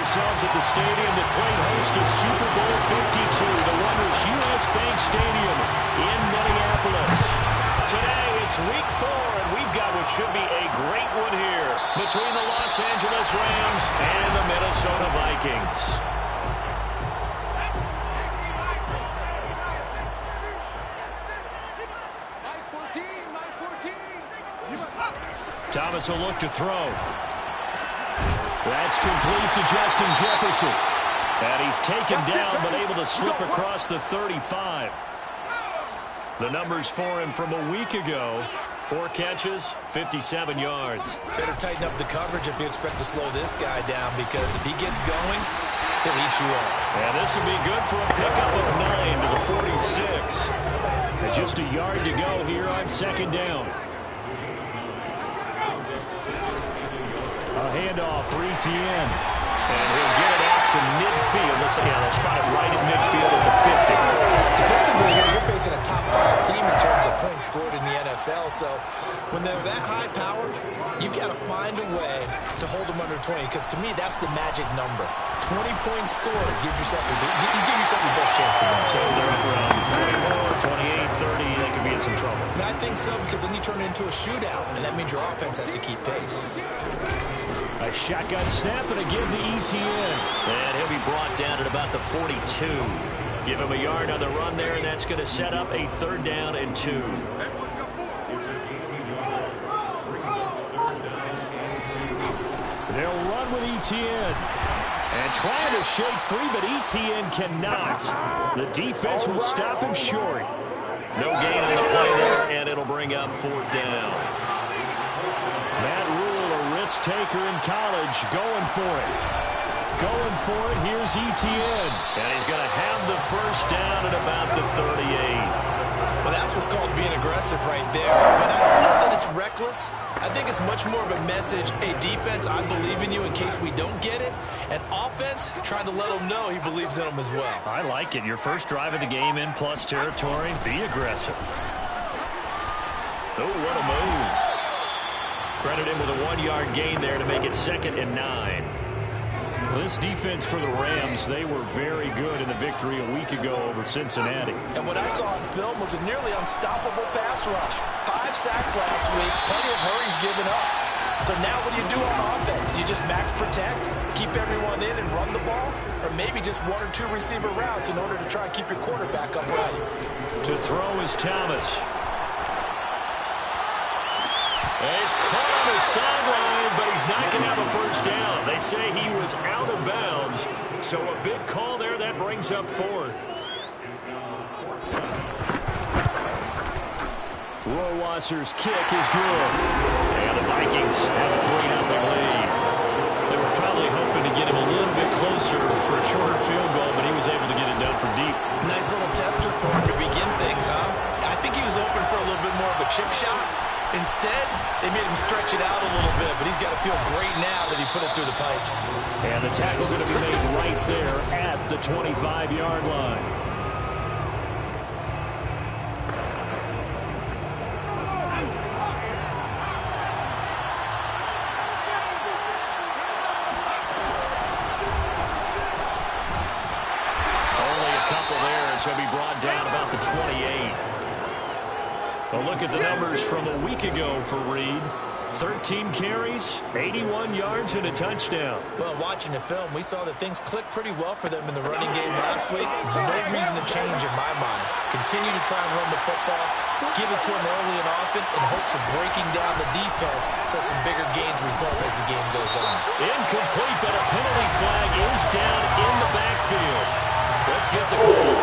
ourselves at the stadium that played host to Super Bowl 52, the wondrous U.S. Bank Stadium in Minneapolis. Today, it's week 4, and we've got what should be a great one here between the Los Angeles Rams and the Minnesota Vikings. Thomas will look to throw. That's complete to Justin Jefferson. And he's taken down but able to slip across the 35. The numbers for him from a week ago. 4 catches, 57 yards. Better tighten up the coverage if you expect to slow this guy down, because if he gets going, he'll eat you up. And this will be good for a pickup of 9 to the 46. And just a yard to go here on second down. A handoff for Etienne. And he'll get it out to midfield. They'll spot it right at midfield at the 50. Defensively here, you're facing a top 5 team in terms of points scored in the NFL. So when they're that high powered, you've got to find a way to hold them under 20. Because to me, that's the magic number. 20 points scored gives yourself your best chance to win. So they're up around 24, 28, 30. They could be in some trouble. And I think so, because then you turn it into a shootout, and that means your offense has to keep pace. A shotgun snap and again to Etienne. And he'll be brought down at about the 42. Give him a yard on the run there, and that's going to set up a 3rd down and 2. They'll run with Etienne. And trying to shake free, but Etienne cannot. The defense will stop him short. No gain on the play there, and it'll bring up 4th down. Matt Rule, a risk taker in college, going for it. Going for it, here's Etienne. And he's going to have the 1st down at about the 38. Well, that's what's called being aggressive right there. But I don't know that it's reckless. I think it's much more of a message. Hey, defense, I believe in you in case we don't get it. And offense, trying to let him know he believes in them as well. I like it. Your first drive of the game in plus territory. Be aggressive. Oh, what a move. Credit him with a 1-yard gain there to make it 2nd and 9. Well, this defense for the Rams, they were very good in the victory a week ago over Cincinnati. And what I saw on film was a nearly unstoppable pass rush. 5 sacks last week, plenty of hurries given up. So now what do you do on offense? You just max protect, keep everyone in and run the ball? Or maybe just 1 or 2 receiver routes in order to try and keep your quarterback upright? To throw is Thomas. He's caught on the sideline, but he's not going to have a 1st down. They say he was out of bounds. So a big call there. That brings up 4th. Rohrwasser's kick is good. And the Vikings have a 3-0 lead. They were probably hoping to get him a little bit closer for a shorter field goal, but he was able to get it done from deep. Nice little tester for him to begin things, huh? I think he was open for a little bit more of a chip shot. Instead, they made him stretch it out a little bit, but he's got to feel great now that he put it through the pipes. And the tackle going to be made right there at the 25-yard line. Only a couple there, as he'll be brought down about the 28. A look at the numbers from a week ago for Reed. 13 carries, 81 yards, and a touchdown. Well, watching the film, we saw that things clicked pretty well for them in the running game last week. No reason to change in my mind. Continue to try and run the football, give it to them early and often in hopes of breaking down the defense so some bigger gains result as the game goes on. Incomplete, but a penalty flag is down in the backfield. Let's get the call.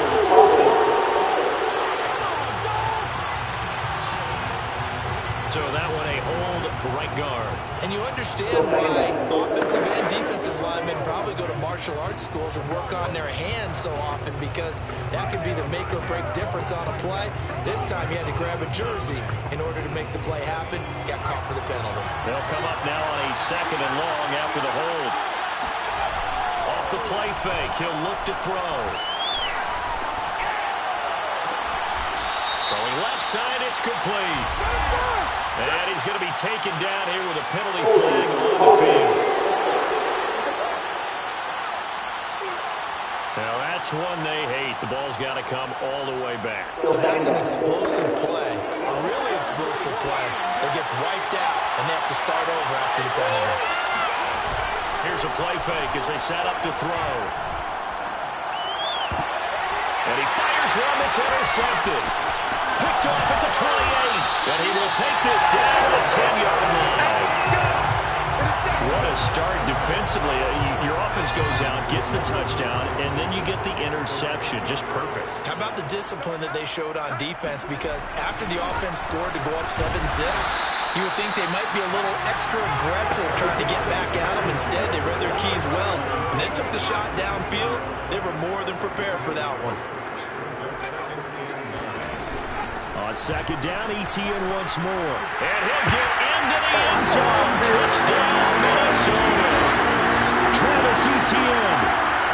So that one a hold right guard. And you understand why offensive and defensive linemen probably go to martial arts schools and work on their hands so often, because that could be the make or break difference on a play. This time he had to grab a jersey in order to make the play happen. Got caught for the penalty. They'll come up now on a 2nd and long after the hold. Off the play fake, he'll look to throw. Throwing left side, it's complete. And he's going to be taken down here with a penalty flag on the field. Now that's one they hate. The ball's got to come all the way back. So that's an explosive play, a really explosive play that gets wiped out, and they have to start over after the penalty. Here's a play fake as they set up to throw. And he fires one that's intercepted. Picked off at the 28. And he will take this down to the 10-yard line. What a start defensively. Your offense goes out, gets the touchdown, and then you get the interception. Just perfect. How about the discipline that they showed on defense? Because after the offense scored to go up 7-zip, you would think they might be a little extra aggressive trying to get back at them. Instead, they read their keys well. When they took the shot downfield, they were more than prepared for that one. On second down, Etienne once more. And he'll get into the end zone. Touchdown, Minnesota. Travis Etienne,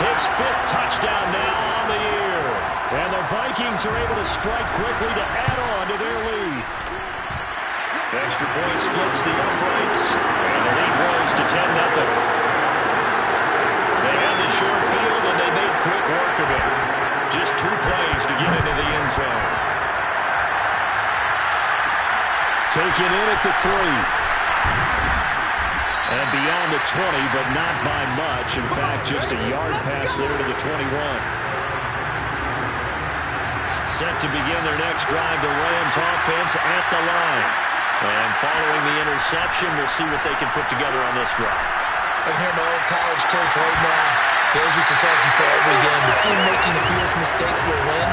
his 5th touchdown now on the year. And the Vikings are able to strike quickly to add on to their lead. Extra point splits the uprights, and the lead grows to 10-0. They had the short field, and they made quick work of it. Just 2 plays to get into the end zone. Taken in at the 3. And beyond the 20, but not by much. In fact, just a yard pass there to the 21. Set to begin their next drive, the Rams offense at the line. And following the interception, we'll see what they can put together on this drive. I hear my old college coach right now. He always used to tell us before every game, the team making the fewest mistakes will win.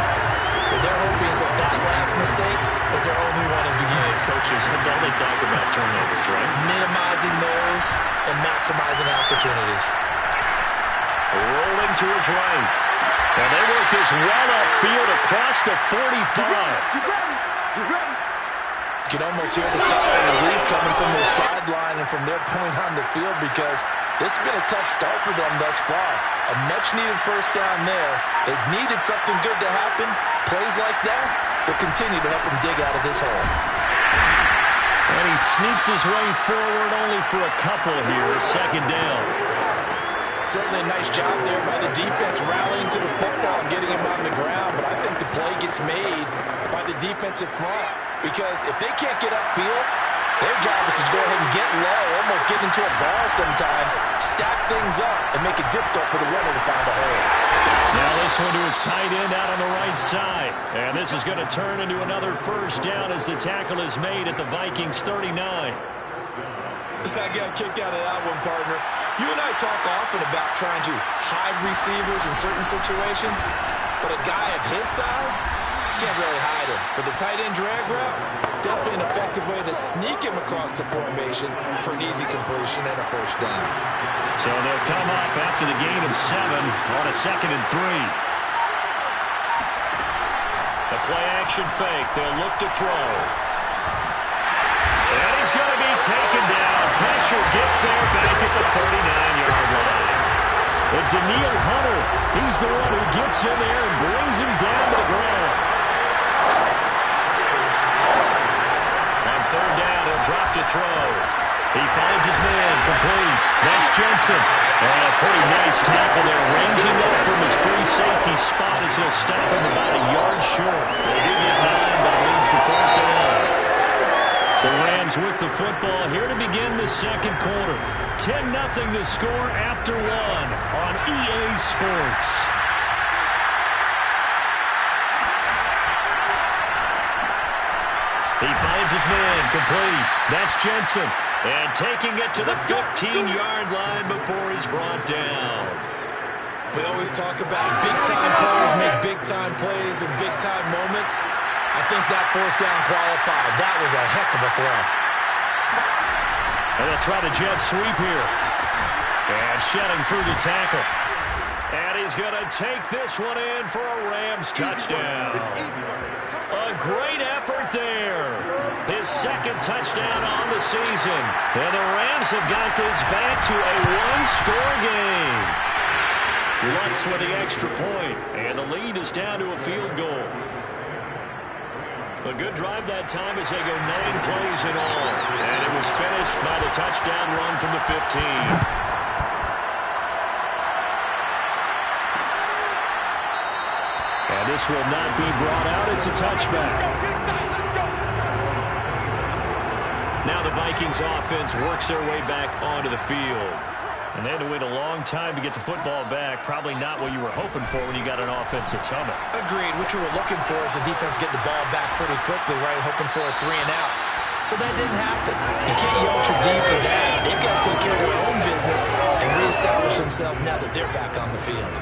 What they're hoping is that last mistake is their only one of the game. Coaches, that's all they talk about, turnovers, right? Minimizing those and maximizing opportunities. Rolling to his right. And they work this well upfield across the 45. You can almost hear the sigh of relief coming from their sideline and from their point on the field, because this has been a tough start for them thus far. A much-needed first down there. They needed something good to happen. Plays like that will continue to help them dig out of this hole. And he sneaks his way forward only for a couple here. Second down. Certainly a nice job there by the defense rallying to the football and getting him on the ground, but I think the play gets made by the defensive front, because if they can't get upfield, their job is to go ahead and get low, almost get into a ball sometimes, stack things up, and make it difficult for the runner to find a hole. Now this one to his tight end out on the right side. And this is going to turn into another first down as the tackle is made at the Vikings 39. I got a kick out of that one, partner. You and I talk often about trying to hide receivers in certain situations, but a guy of his size can't really hide him. But the tight end drag route, definitely an effective way to sneak him across the formation for an easy completion and a first down. So they'll come up after the gain of 7 on a 2nd and 3. The play action fake. They'll look to throw. And he's going to be taken down. Pressure gets there back at the 39-yard line. And Danielle Hunter, he's the one who gets in there and brings him down to the ground. On 3rd down, he'll drop to throw. He finds his man, complete. That's Jensen. And a pretty nice tackle there, ranging up from his free safety spot as he'll stop him about a yard short. They do get 9, but it leads to 4th down. The Rams with the football here to begin the second quarter. 10-0 the score after 1 on EA Sports. He finds his man, complete. That's Jensen. And taking it to the 15-yard line before he's brought down. We always talk about big-time players make big-time plays in big-time moments. I think that 4th down qualified. That was a heck of a throw. And they'll try to jet sweep here. And shedding through the tackle. And he's going to take this one in for a Rams touchdown. A great effort there. His 2nd touchdown on the season. And the Rams have got this back to a 1-score game. Lutz with the extra point. And the lead is down to a field goal. A good drive that time as they go 9 plays in all. And it was finished by the touchdown run from the 15. And this will not be brought out. It's a touchback. Now the Vikings offense works their way back onto the field. And they had to wait a long time to get the football back. Probably not what you were hoping for when you got an offense that's humming. Agreed. What you were looking for is the defense getting the ball back pretty quickly, right? Hoping for a 3-and-out. So that didn't happen. You can't yell at your D for that. They've got to take care of their own business and reestablish themselves now that they're back on the field.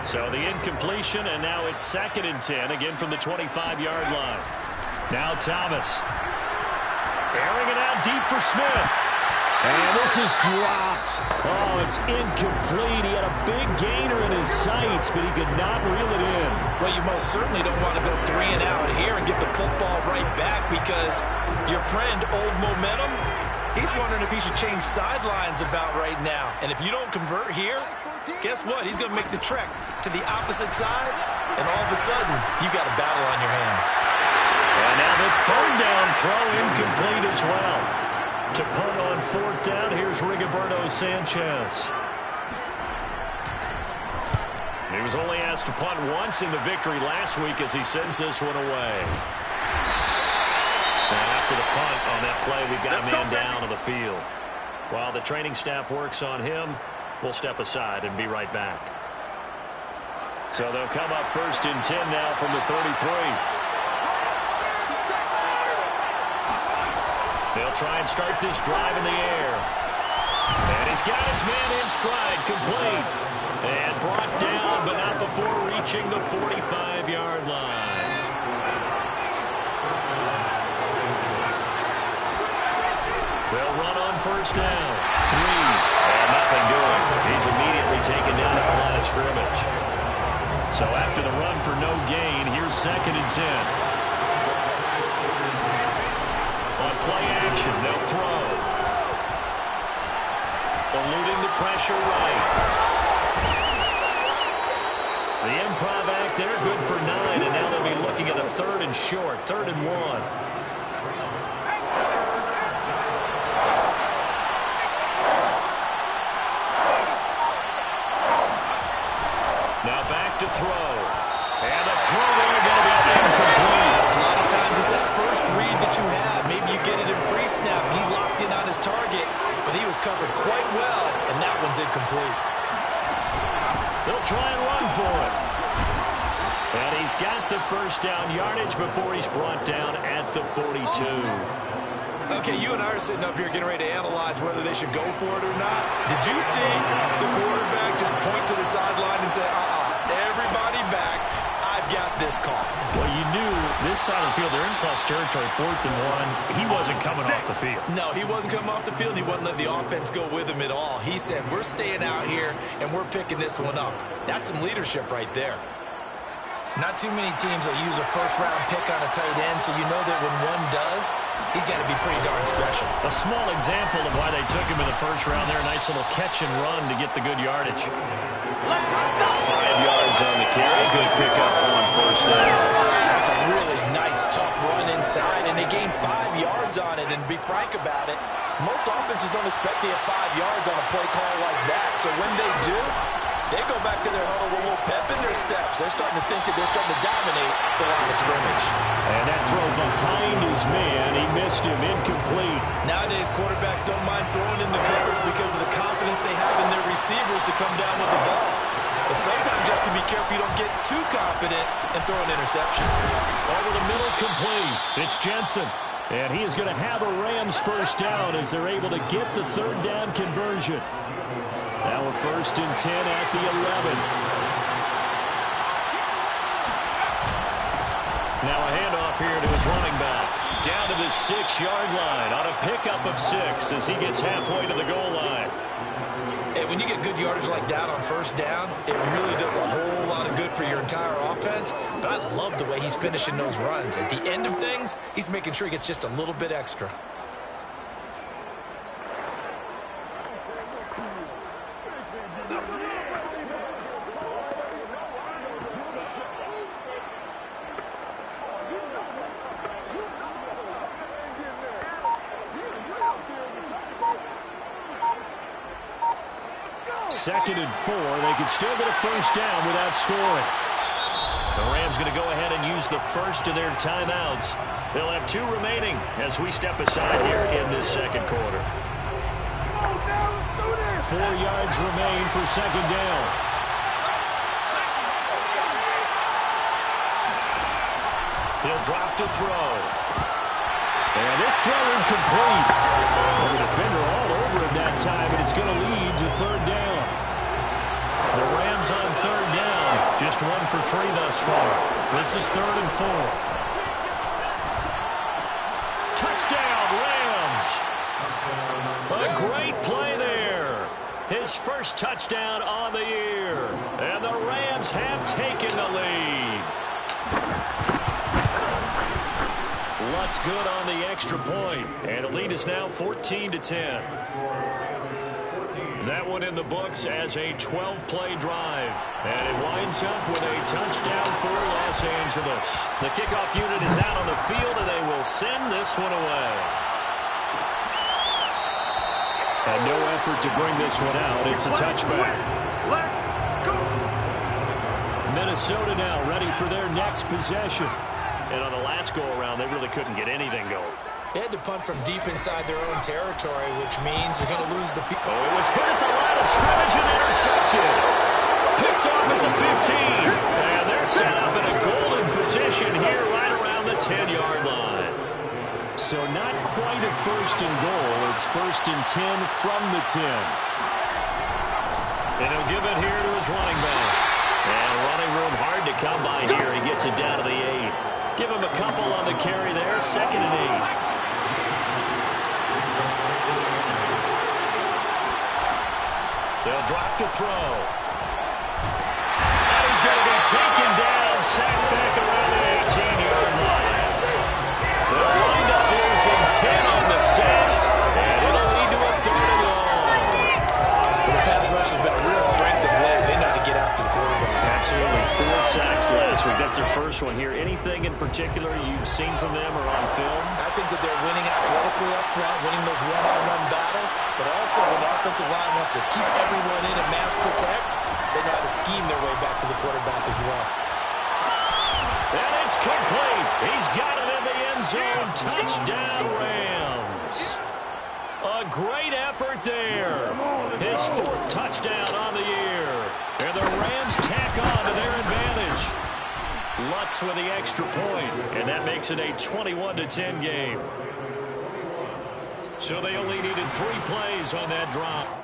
So the incompletion, and now it's 2nd and 10, again from the 25-yard line. Now Thomas. Airing it out deep for Smith. And this is dropped. Oh, it's incomplete. He had a big gainer in his sights, but he could not reel it in. Well, you most certainly don't want to go 3-and-out here and get the football right back because your friend, Old Momentum, he's wondering if he should change sidelines about right now. And if you don't convert here, guess what? He's going to make the trek to the opposite side, and all of a sudden, you've got a battle on your hands. And now the 3rd down throw incomplete as well. To punt on 4th down, here's Rigoberto Sanchez. He was only asked to punt once in the victory last week as he sends this one away. Now after the punt on that play, we've got a man down on the field. While the training staff works on him, we'll step aside and be right back. So they'll come up 1st and 10 now from the 33. They'll try and start this drive in the air. And he's got his man in stride, complete. And brought down, but not before reaching the 45-yard line. They'll run on 1st down. 3. And nothing doing. He's immediately taken down at the line of scrimmage. So after the run for no gain, here's 2nd and 10. Play action, they'll throw. Eluding the pressure right. The improv act there, good for 9, and now they'll be looking at a 3rd and short, 3rd and 1. Now back to throw. And the throw there going to be incomplete. A lot of times it's that first read that you have. Maybe you get it in pre-snap. He locked in on his target, but he was covered quite well, and that one's incomplete. They'll try and run for it. And he's got the 1st down yardage before he's brought down at the 42. Okay, you and I are sitting up here getting ready to analyze whether they should go for it or not. Did you see the quarterback just point to the sideline and say, everybody back, I've got this call? Well, you knew this side of the field, they're in plus territory, 4th and 1. He wasn't coming off the field. No, he wasn't coming off the field. He wasn't letting the offense go with him at all. He said, we're staying out here, and we're picking this one up. That's some leadership right there. Not too many teams will use a 1st-round pick on a tight end, so you know that when one does, he's got to be pretty darn special. A small example of why they took him in the 1st round there. A nice little catch and run to get the good yardage. 5 yards on the carry. Good pickup on 1st down. That's a really nice, tough run inside, and they gained 5 yards on it. And to be frank about it, most offenses don't expect to get 5 yards on a play call like that. So when they do, they go back to their huddle with a little pep in their steps. They're starting to think that they're starting to dominate the line of scrimmage. And that throw behind his man, he missed him, incomplete. Nowadays, quarterbacks don't mind throwing in the covers because of the confidence they have in their receivers to come down with the ball. But sometimes you have to be careful you don't get too confident and throw an interception. Over the middle, complete. It's Jensen. And he is going to have a Rams 1st down as they're able to get the 3rd down conversion. Now a 1st and 10 at the 11. Now a handoff here to his running back. Down to the 6-yard line on a pickup of 6 as he gets halfway to the goal line. Hey, when you get good yardage like that on 1st down, it really does a whole lot of good for your entire offense. But I love the way he's finishing those runs. At the end of things, he's making sure he gets just a little bit extra. Second and 4. They can still get a 1st down without scoring. The Rams going to go ahead and use the first of their timeouts. They'll have 2 remaining as we step aside here in this second quarter. 4 yards remain for second down. He'll drop to throw. And this throw incomplete. And the defender all over him that time, and it's going to lead to third down. The Rams on third down. Just 1 for 3 thus far. This is 3rd and 4. Touchdown, Rams. A great play there. His first touchdown on the year. And the Rams have taken the lead. Lutz good on the extra point. And the lead is now 14-10. That one in the books as a 12-play drive. And it winds up with a touchdown for Los Angeles. The kickoff unit is out on the field, and they will send this one away. And no effort to bring this one out. It's a touchback. Minnesota now ready for their next possession. And on the last go-around, they really couldn't get anything going. They had to punt from deep inside their own territory, which means they're going to lose the field. Oh, it was hit at the line of scrimmage and intercepted. Picked off at the 15. And they're set up in a golden position here right around the 10-yard line. So not quite a first and goal. It's 1st and 10 from the 10. And he'll give it here to his running back. And running room hard to come by here. He gets it down to the 8. Give him a couple on the carry there. 2nd and 8. They'll drop to throw. And he's going to be taken down, sacked back around the 18-yard line. They'll wind up losing 10 on the sack, and it'll lead to a 3rd and long. The pass rush has been a real strength of late. They know how to get after the quarterback. Absolutely. 4 sacks last week. That's their first one here. Anything in particular you've seen from them or on film? I think that they're winning athletically up front, winning those one-on-one battles, but also when the offensive line wants to keep everyone in and mass protect, they know how to scheme their way back to the quarterback as well. And it's complete. He's got it in the end zone. Touchdown, Rams. A great effort there. His 4th touchdown on the year. And the Rams tack on to their advantage. Lutz with the extra point, and that makes it a 21-10 game. So they only needed 3 plays on that drop.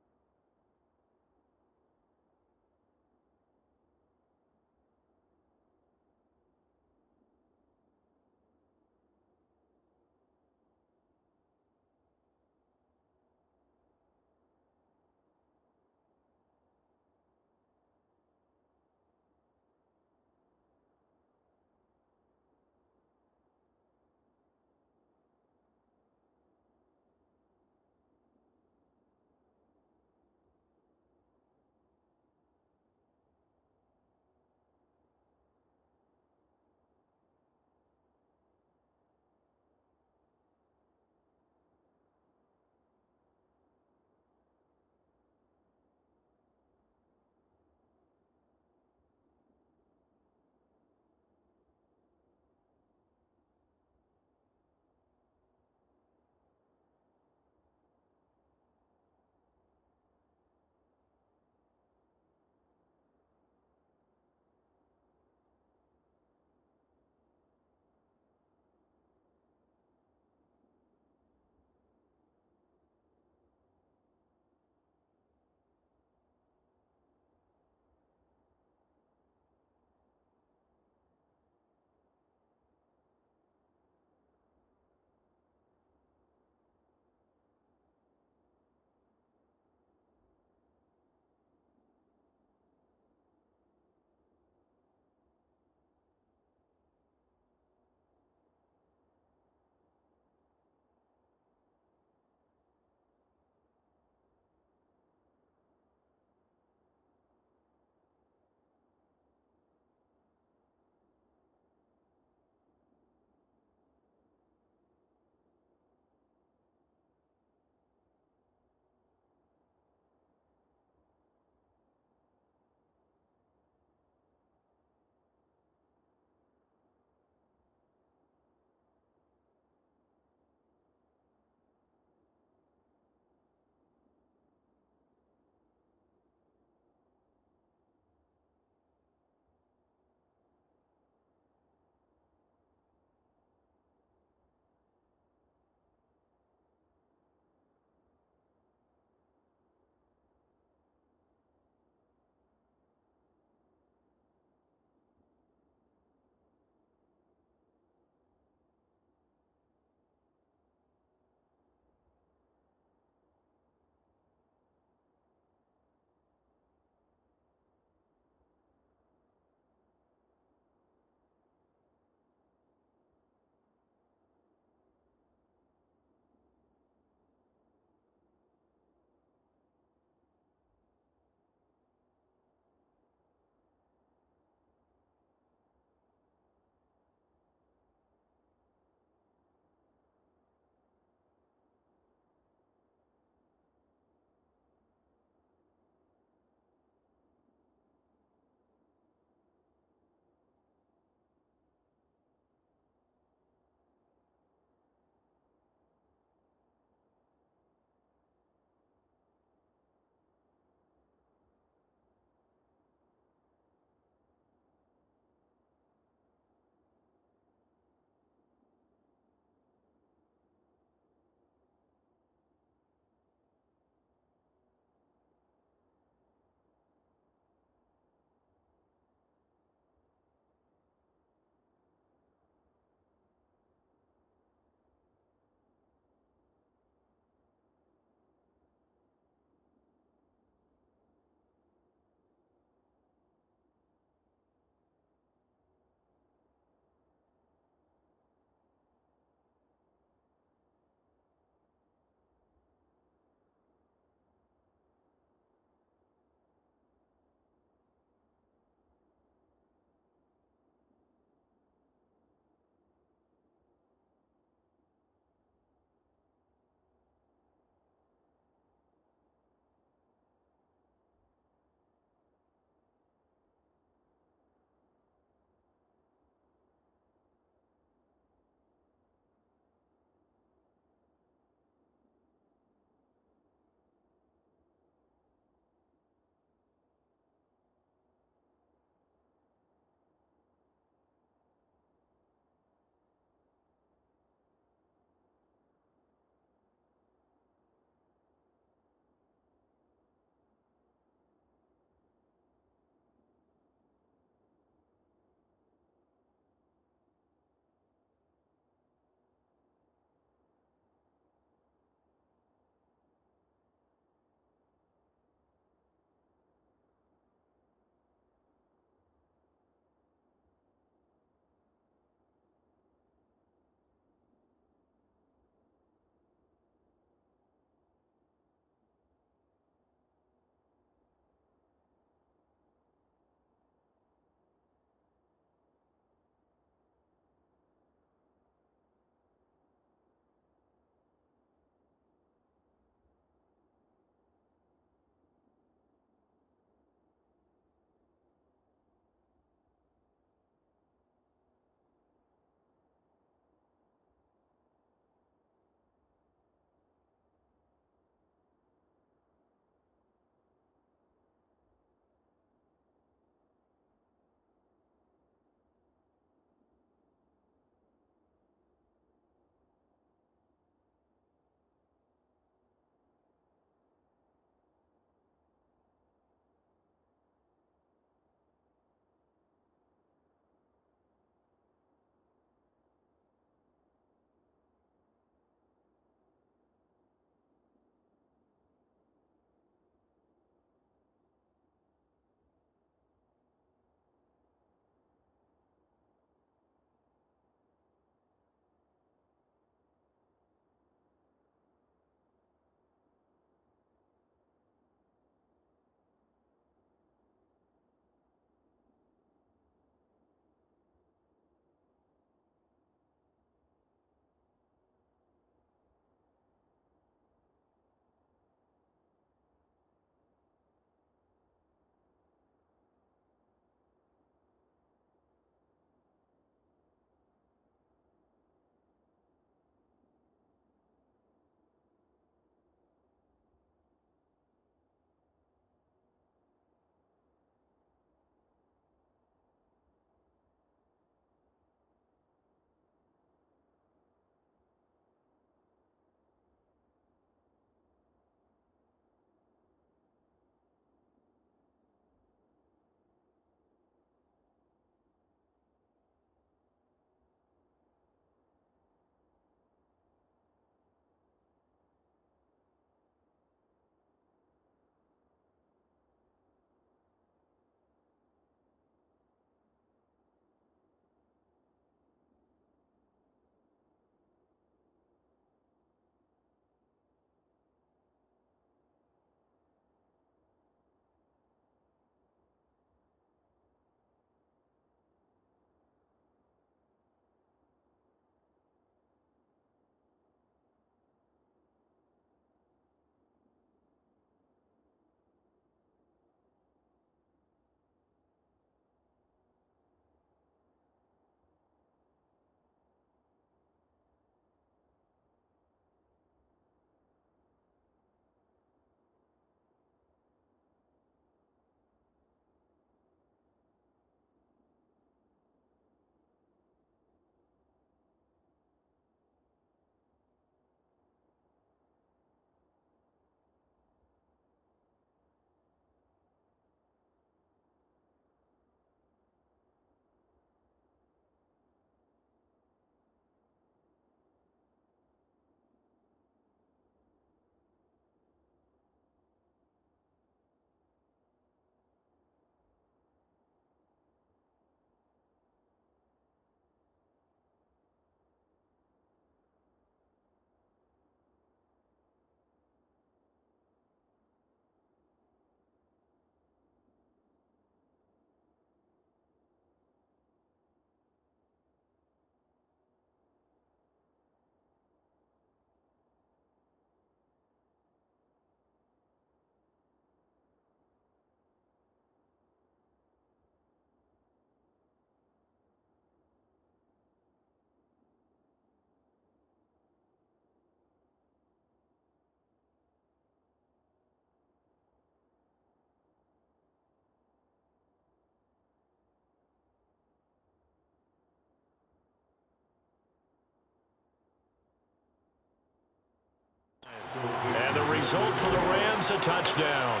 result for the Rams, a touchdown.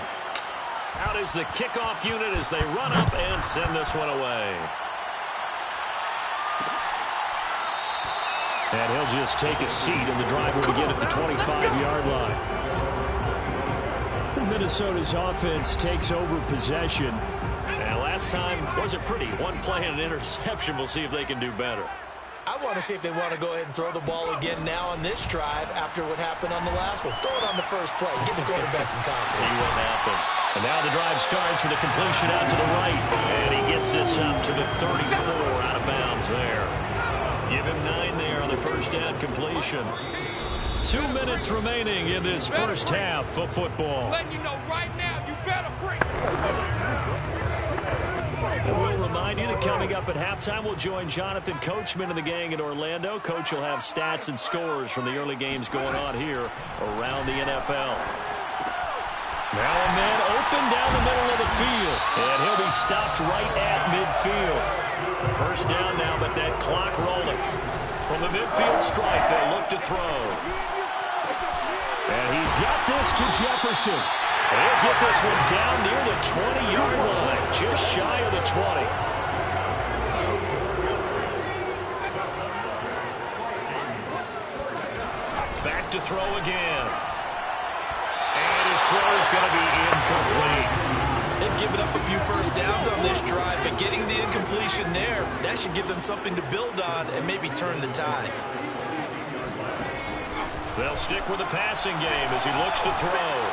Out is the kickoff unit as they run up and send this one away. And he'll just take a seat, and the drive will begin at the 25-yard line. Minnesota's offense takes over possession. And last time wasn't pretty. One play and an interception. We'll see if they can do better. I want to see if they want to go ahead and throw the ball again now on this drive after what happened on the last one. Throw it on the first play. Give the quarterback some confidence. See what happens. And now the drive starts with a completion out to the right. And he gets this up to the 34, out of bounds there. Give him 9 there on the first down completion. 2 minutes remaining in this first half of football. Letting you know right now, you better bring. And we'll remind you that coming up at halftime, we'll join Jonathan Coachman and the gang in Orlando. Coach will have stats and scores from the early games going on here around the NFL. Now a man open down the middle of the field. And he'll be stopped right at midfield. First down now, but that clock rolling. From the midfield stripe, they'll look to throw. And he's got this to Jefferson. He'll get this one down near the 20-yard line, just shy of the 20. Back to throw again. And his throw is going to be incomplete. They've given up a few first downs on this drive, but getting the incompletion there, that should give them something to build on and maybe turn the tide. They'll stick with the passing game as he looks to throw.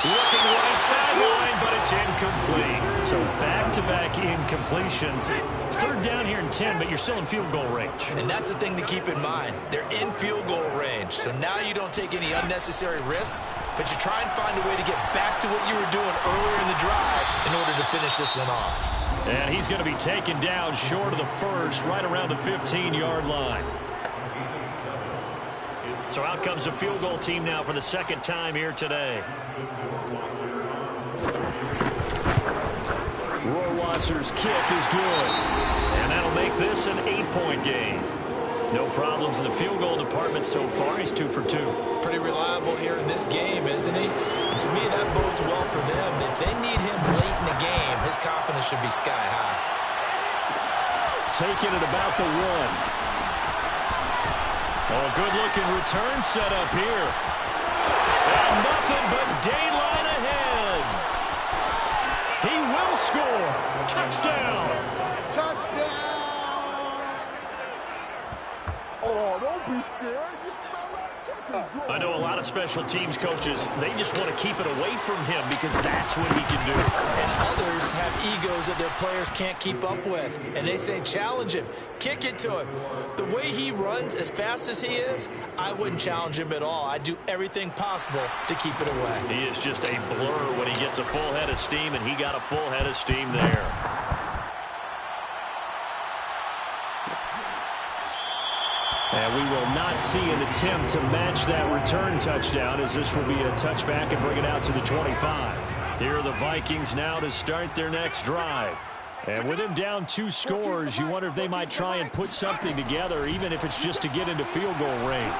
Looking right sideline, but it's incomplete. So back-to-back incompletions. Third down here and 10, but you're still in field goal range. And that's the thing to keep in mind. They're in field goal range. So now you don't take any unnecessary risks, but you try and find a way to get back to what you were doing earlier in the drive in order to finish this one off. And he's going to be taken down short of the first, right around the 15-yard line. So out comes the field goal team now for the second time here today. Rohrwasser's kick is good. And that'll make this an 8-point game. No problems in the field goal department so far. He's 2 for 2. Pretty reliable here in this game, isn't he? And to me, that bodes well for them. If they need him late in the game, his confidence should be sky high. Taking it about the 1. Oh, good-looking return set up here. And nothing but daylight ahead. He will score. Touchdown. Touchdown. Oh, don't be scared. Just smell that chicken. I know a lot of special teams coaches, they just want to keep it away from him because that's what he can do. And others have egos that their players can't keep up with. And they say, challenge him. Kick it to him. The way he runs as fast as he is, I wouldn't challenge him at all. I'd do everything possible to keep it away. He is just a blur when he gets a full head of steam, and he got a full head of steam there. And we will not see an attempt to match that return touchdown, as this will be a touchback and bring it out to the 25. Here are the Vikings now to start their next drive. And with him down 2 scores, you wonder if they might try and put something together, even if it's just to get into field goal range.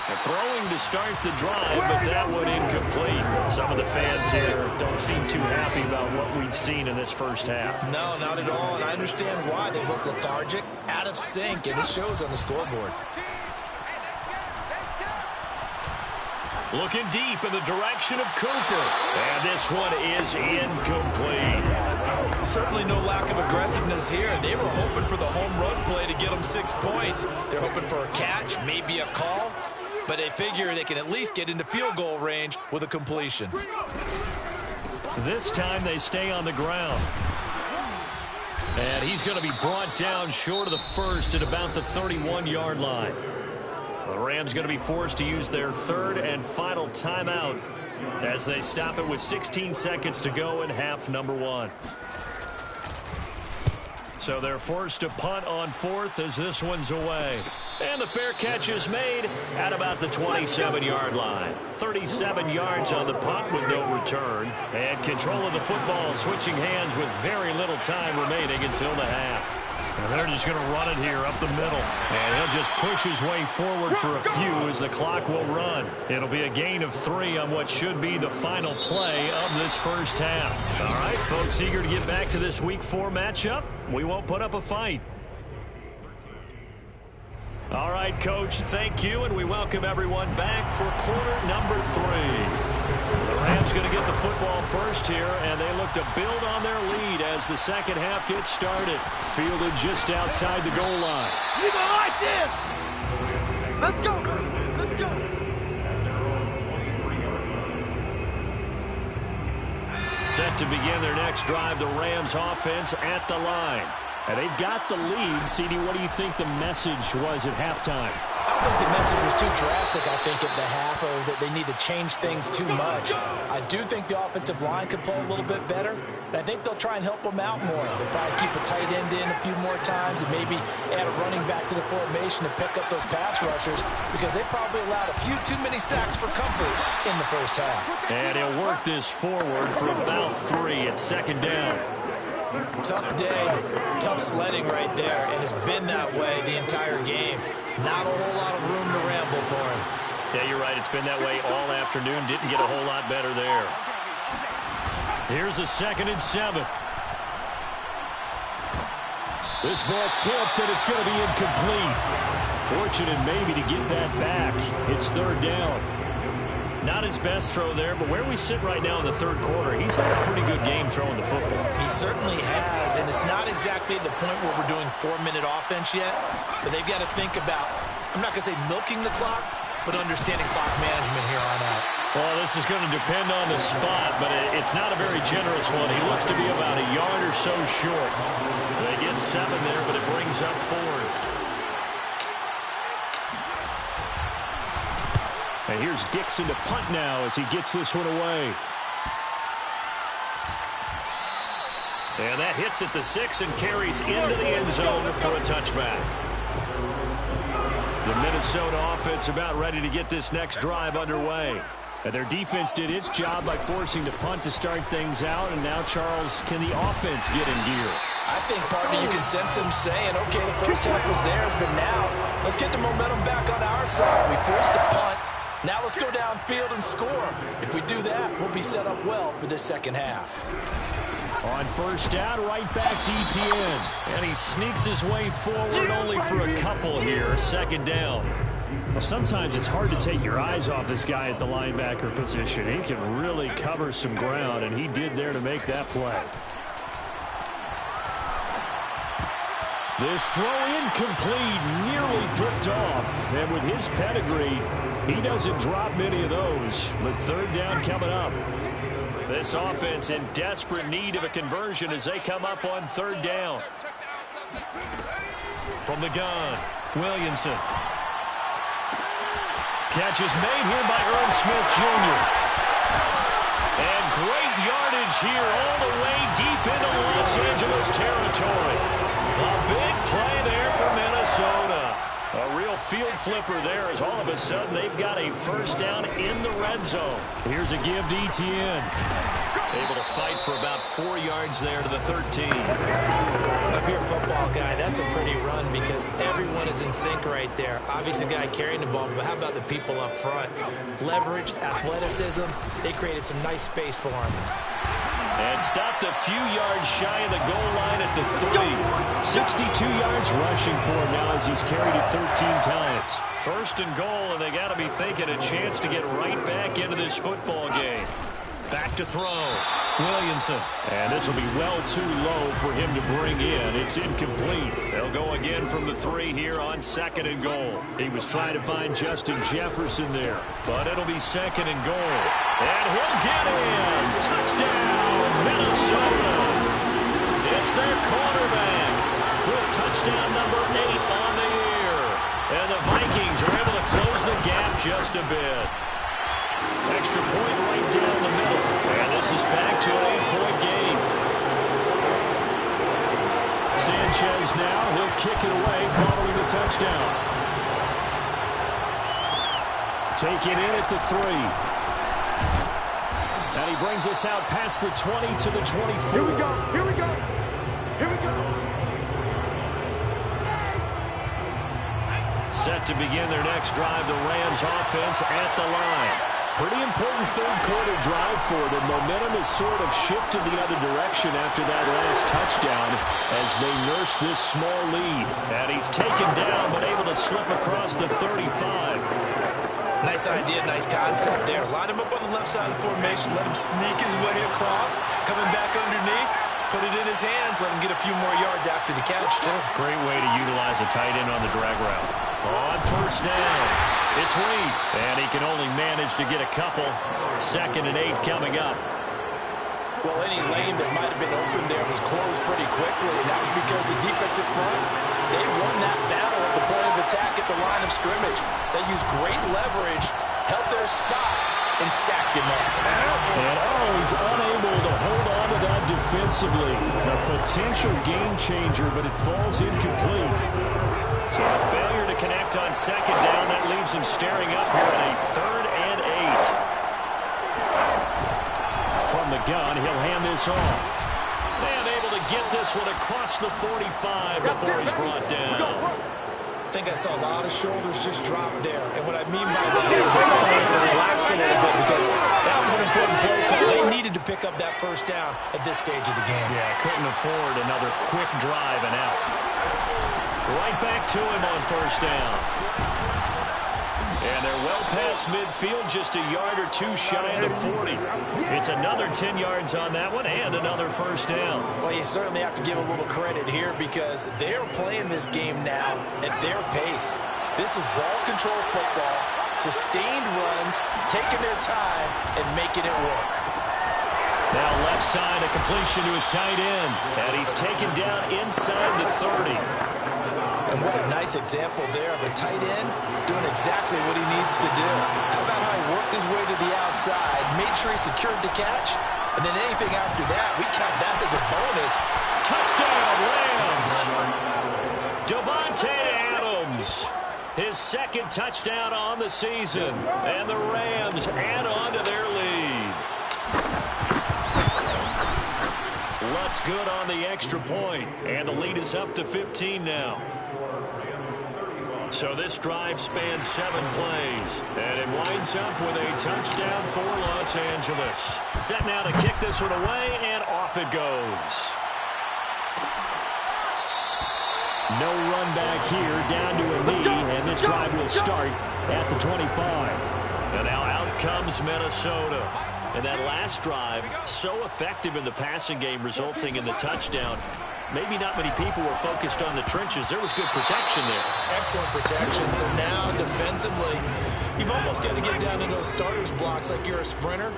And throwing to start the drive, but that one incomplete. Some of the fans here don't seem too happy about what we've seen in this first half. No, not at all. And I understand why. They look lethargic, out of sync, and it shows on the scoreboard. Looking deep in the direction of Cooper. And this one is incomplete. Certainly no lack of aggressiveness here. They were hoping for the home run play to get them 6 points. They're hoping for a catch, maybe a call. But they figure they can at least get into field goal range with a completion. This time they stay on the ground. And he's going to be brought down short of the first at about the 31-yard line. The Rams going to be forced to use their third and final timeout as they stop it with 16 seconds to go in half number 1. So they're forced to punt on 4th as this one's away. And the fair catch is made at about the 27-yard line. 37 yards on the punt with no return. And control of the football switching hands with very little time remaining until the half. And they're just going to run it here up the middle. And he'll just push his way forward for a few as the clock will run. It'll be a gain of 3 on what should be the final play of this first half. All right, folks, eager to get back to this Week 4 matchup. We won't put up a fight. All right, Coach, thank you, and we welcome everyone back for quarter number 3. The Rams going to get the football first here, and they look to build on their lead as the second half gets started. Fielded just outside the goal line. You gonna like this? Let's go. Let's go. Set to begin their next drive, the Rams offense at the line. And they've got the lead. CD, what do you think the message was at halftime? I don't think the message was too drastic, I think, at the half, or that they need to change things too much. I do think the offensive line could play a little bit better, and I think they'll try and help them out more. They'll probably keep a tight end in a few more times and maybe add a running back to the formation to pick up those pass rushers, because they probably allowed a few too many sacks for comfort in the first half. And he'll work this forward for about 3 at second down. Tough day, tough sledding right there, and it's been that way the entire game. Not a whole lot of room to ramble for him. Yeah, you're right. It's been that way all afternoon. Didn't get a whole lot better there. Here's a 2nd and 7. This ball tipped, and it's going to be incomplete. Fortunate maybe to get that back. It's 3rd down. Not his best throw there, but where we sit right now in the 3rd quarter, he's had a pretty good game throwing the football. He certainly has, and it's not exactly at the point where we're doing 4-minute offense yet, but they've got to think about, I'm not going to say milking the clock, but understanding clock management here on out. Well, this is going to depend on the spot, but it's not a very generous one. He looks to be about a yard or so short. They get 7 there, but it brings up 4th. And here's Dixon to punt now as he gets this one away. And that hits at the 6 and carries into the end zone for a touchback. The Minnesota offense about ready to get this next drive underway. And their defense did its job by forcing the punt to start things out. And now, Charles, can the offense get in gear? I think, partner, you can sense them saying, okay, the first half was theirs, but now let's get the momentum back on our side. We forced a punt. Now let's go downfield and score. If we do that, we'll be set up well for this second half. On first down, right back to Etienne. And he sneaks his way forward only for a couple here. 2nd down. Well, sometimes it's hard to take your eyes off this guy at the linebacker position. He can really cover some ground, and he did there to make that play. This throw incomplete, nearly picked off. And with his pedigree, he doesn't drop many of those. But 3rd down coming up. This offense in desperate need of a conversion as they come up on 3rd down. From the gun, Williamson. Catch is made here by Irv Smith Jr. And great yardage here all the way deep into Los Angeles territory. A big play there for Minnesota. A real field flipper there as all of a sudden they've got a first down in the red zone. Here's a give to Etienne. Able to fight for about 4 yards there to the 13. If you're a football guy, that's a pretty run because everyone is in sync right there. Obviously, the guy carrying the ball, but how about the people up front? Leverage, athleticism, they created some nice space for him. And stopped a few yards shy of the goal line at the 3. 62 yards rushing for him now as he's carried it 13 times. 1st and goal, and they got to be thinking a chance to get right back into this football game. Back to throw. Williamson. And this will be well too low for him to bring in. It's incomplete. They'll go again from the 3 here on 2nd and goal. He was trying to find Justin Jefferson there, but it'll be 2nd and goal. And he'll get in. Touchdown, Minnesota. It's their quarterback with touchdown number 8 on the year. And the Vikings are able to close the gap just a bit. Extra point right down the middle. And this is back to an 8-point game. Sanchez now, he'll kick it away following the touchdown. Taken in at the 3. And he brings us out past the 20 to the 24. Here we go. Here we go. Here we go. Set to begin their next drive, the Rams offense at the line. Pretty important third-quarter drive for them. Momentum has sort of shifted the other direction after that last touchdown as they nurse this small lead. And he's taken down but able to slip across the 35. Nice idea, nice concept there. Line him up on the left side of the formation. Let him sneak his way across. Coming back underneath. Put it in his hands. Let him get a few more yards after the catch, too. Great way to utilize a tight end on the drag route. On first down, it's Reed. And he can only manage to get a couple. 2nd and 8 coming up. Well, any lane that might have been open there was closed pretty quickly, and that was because the defensive front, they won that battle at the point of attack at the line of scrimmage. They used great leverage, held their spot, and stacked him up. And he's unable to hold on to that defensively. A potential game changer, but it falls incomplete. So a failure to connect on 2nd down. That leaves him staring up here at a 3rd and 8. From the gun, he'll hand this off. And able to get this one across the 45 before he's brought down. I think I saw a lot of shoulders just drop there. And what I mean by that is they're going to relax a little bit because that was an important play call. They needed to pick up that first down at this stage of the game. Yeah, couldn't afford another quick drive and out. Right back to him on first down. And they're well past midfield, just a yard or 2 shy of the 40. It's another 10 yards on that one and another first down. Well, you certainly have to give a little credit here because they're playing this game now at their pace. This is ball control football, sustained runs, taking their time, and making it work. Now left side, a completion to his tight end. And he's taken down inside the 30. And what a nice example there of a tight end doing exactly what he needs to do. How about how he worked his way to the outside, made sure he secured the catch, and then anything after that, we count that as a bonus. Touchdown, Rams! Davante Adams, his 2nd touchdown on the season, and the Rams add on to their lead. Lutz good on the extra point, and the lead is up to 15 now. So this drive spans 7 plays, and it winds up with a touchdown for Los Angeles. Set now to kick this one away, and off it goes. No run back here, down to a knee, and this drive will start at the 25. And now out comes Minnesota. And that last drive, so effective in the passing game, resulting in the touchdown. Maybe not many people were focused on the trenches. There was good protection there. Excellent protection. So now, defensively, you've almost got to get down to those starters blocks like you're a sprinter.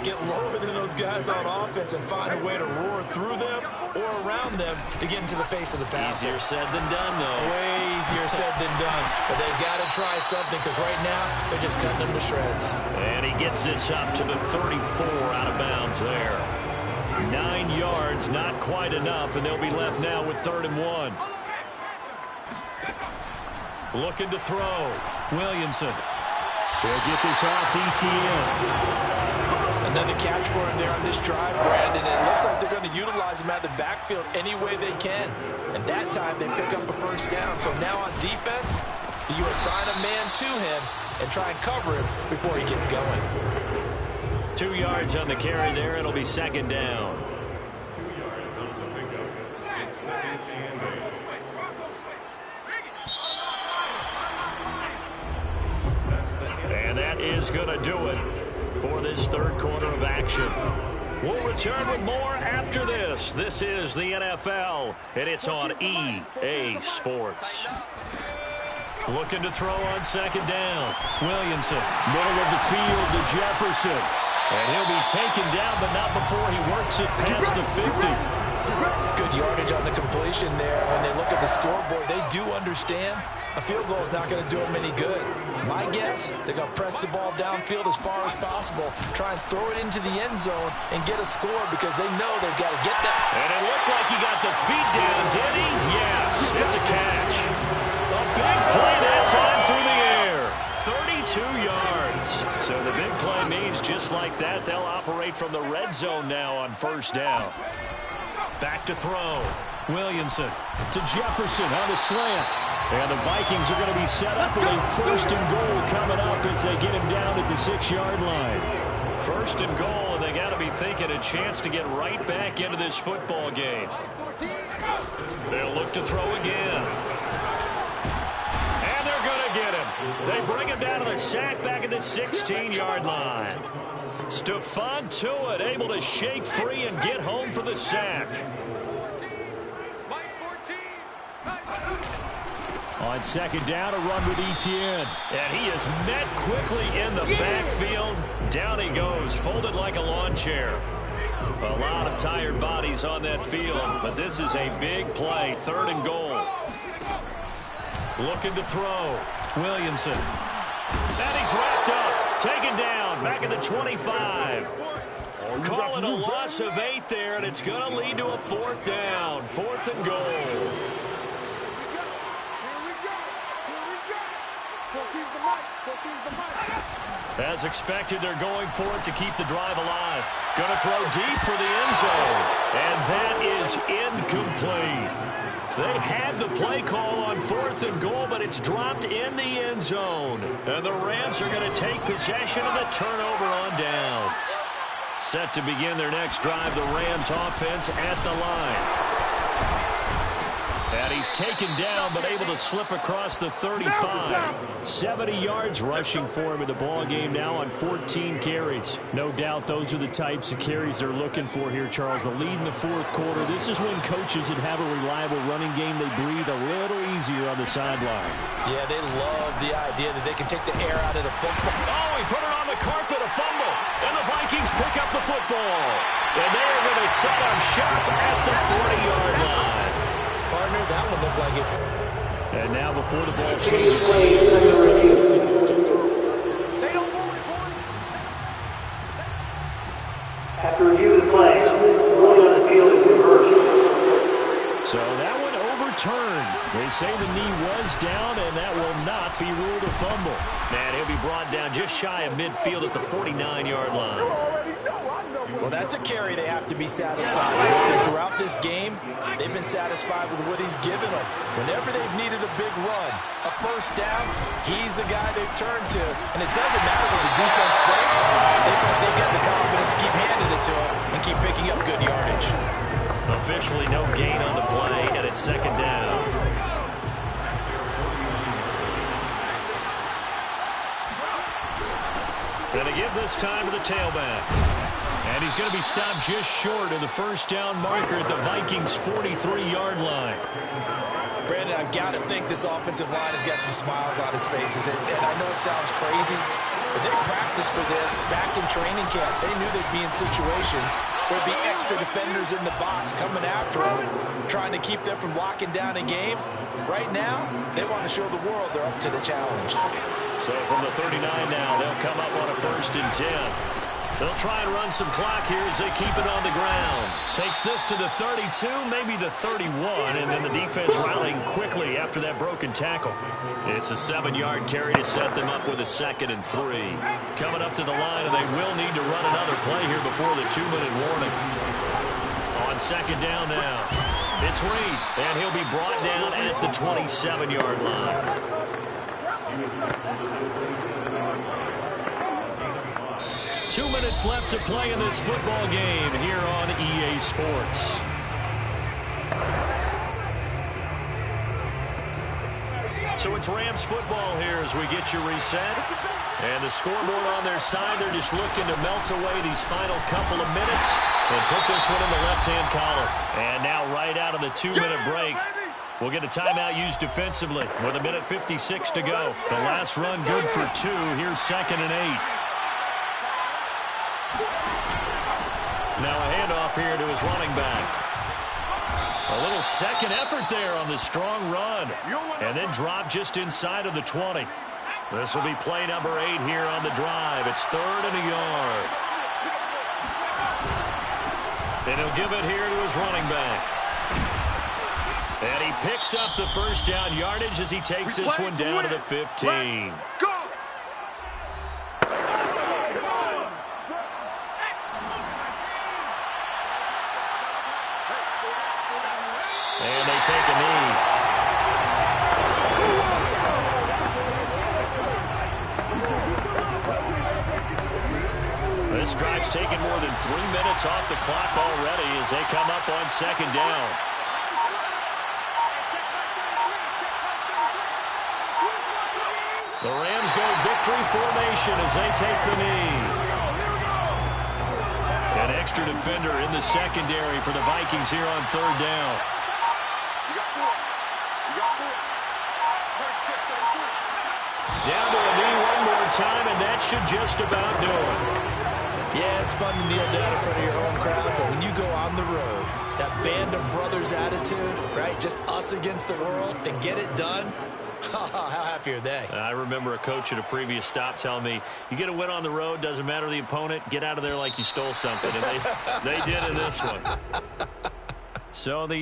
Get lower than those guys on offense and find a way to roar through them or around them to get into the face of the passer. Easier said than done, though. Way easier said than done. But they've got to try something because right now they're just cutting them to shreds. And he gets this up to the 34 out of bounds there. 9 yards, not quite enough, and they'll be left now with 3rd and 1. Looking to throw. Williamson. They'll get this off to ETN. Another catch for him there on this drive, Brandon. And it looks like they're going to utilize him out of the backfield any way they can. And that time they pick up a first down. So now on defense, do you assign a man to him and try and cover him before he gets going? 2 yards on the carry there. It'll be 2nd down. 2 yards on the pickup. It's 2nd and 8. And that is going to do it for this 3rd quarter of action. We'll return with more after this. This is the NFL, and it's on EA Sports. Looking to throw on 2nd down. Williamson, middle of the field to Jefferson. And he'll be taken down, but not before he works it past the 50. Good yardage on the completion there. When they look at the scoreboard, they do understand a field goal is not going to do them any good. My guess, they're going to press the ball downfield as far as possible, try and throw it into the end zone and get a score because they know they've got to get that. And it looked like he got the feet down, did he? Yes, it's a catch. A big play that time through the air. 32 yards. So the big play means just like that, they'll operate from the red zone now on first down. Back to throw. Williamson to Jefferson on the slant. And the Vikings are going to be set up with a first and goal coming up as they get him down at the 6-yard line. First and goal, and they got to be thinking a chance to get right back into this football game. They'll look to throw again. And they're going to get him. They bring him down to the sack back at the 16-yard line. Stephon Tuitt able to shake free and get home for the sack. On second down, a run with Etienne. And he is met quickly in the backfield. Down he goes, folded like a lawn chair. A lot of tired bodies on that field, but this is a big play. Third and goal. Looking to throw. Williamson. And he's wrapped up. Taken down. Back at the 25. Calling a loss of 8 there, and it's going to lead to a 4th down. 4th and goal. As expected, they're going for it to keep the drive alive. Going to throw deep for the end zone. And that is incomplete. They had the play call on 4th and goal, but it's dropped in the end zone. And the Rams are going to take possession of the turnover on downs. Set to begin their next drive, the Rams offense at the line. And he's taken down, but able to slip across the 35. 70 yards rushing for him in the ball game now on 14 carries. No doubt those are the types of carries they're looking for here, Charles. The lead in the 4th quarter. This is when coaches that have a reliable running game, they breathe a little easier on the sideline. Yeah, they love the idea that they can take the air out of the football. Oh, he put it on the carpet, a fumble. And the Vikings pick up the football. And they're going to set up shop at the 40-yard line. Partner, that one looked like it. And now before the ball changes. They don't move it, boys. After review of the play, ruling on the field is reversed. So that one overturned. They say the knee was down, and that will not be ruled a fumble. Man, he'll be brought down just shy of midfield at the 49-yard line. Well, that's a carry they have to be satisfied with. Throughout this game, they've been satisfied with what he's given them. Whenever they've needed a big run, a first down, he's the guy they turn to. And it doesn't matter what the defense thinks. They've got the confidence to keep handing it to him and keep picking up good yardage. Officially no gain on the play, and it's second down. Gonna give this time to the tailback. And he's going to be stopped just short of the first down marker at the Vikings' 43-yard line. Brandon, I've got to think this offensive line has got some smiles on its faces. And I know it sounds crazy, but they practiced for this back in training camp. They knew they'd be in situations where there'd be extra defenders in the box coming after them, trying to keep them from locking down a game. Right now, they want to show the world they're up to the challenge. So from the 39 now, they'll come up on a 1st and 10. They'll try and run some clock here as they keep it on the ground. Takes this to the 32, maybe the 31, and then the defense rallying quickly after that broken tackle. It's a 7-yard carry to set them up with a 2nd and 3. Coming up to the line, and they will need to run another play here before the 2-minute warning. On second down now, it's Reed, and he'll be brought down at the 27-yard line. 2 minutes left to play in this football game here on EA Sports. So it's Rams football here as we get you reset. And the scoreboard on their side, they're just looking to melt away these final couple of minutes and put this one in the left-hand column. And now right out of the 2-minute break, we'll get a timeout used defensively with 1:56 to go. The last run good for 2. Here's 2nd and 8. Now a handoff here to his running back. A little second effort there on the strong run. And then drop just inside of the 20. This will be play number 8 here on the drive. It's 3rd and a yard. And he'll give it here to his running back. And he picks up the first down yardage as he takes this one down to the 15. Go! And they take a knee. This drive's taken more than 3 minutes off the clock already as they come up on second down. The Rams go victory formation as they take the knee. An extra defender in the secondary for the Vikings here on third down. Down to a knee one more time, and that should just about do it. Yeah, it's fun to kneel down in front of your home crowd, but when you go on the road, that band of brothers attitude, right? Just us against the world and get it done. How happy are they? I remember a coach at a previous stop telling me, you get a win on the road, doesn't matter the opponent, get out of there like you stole something. And they did in this one. So the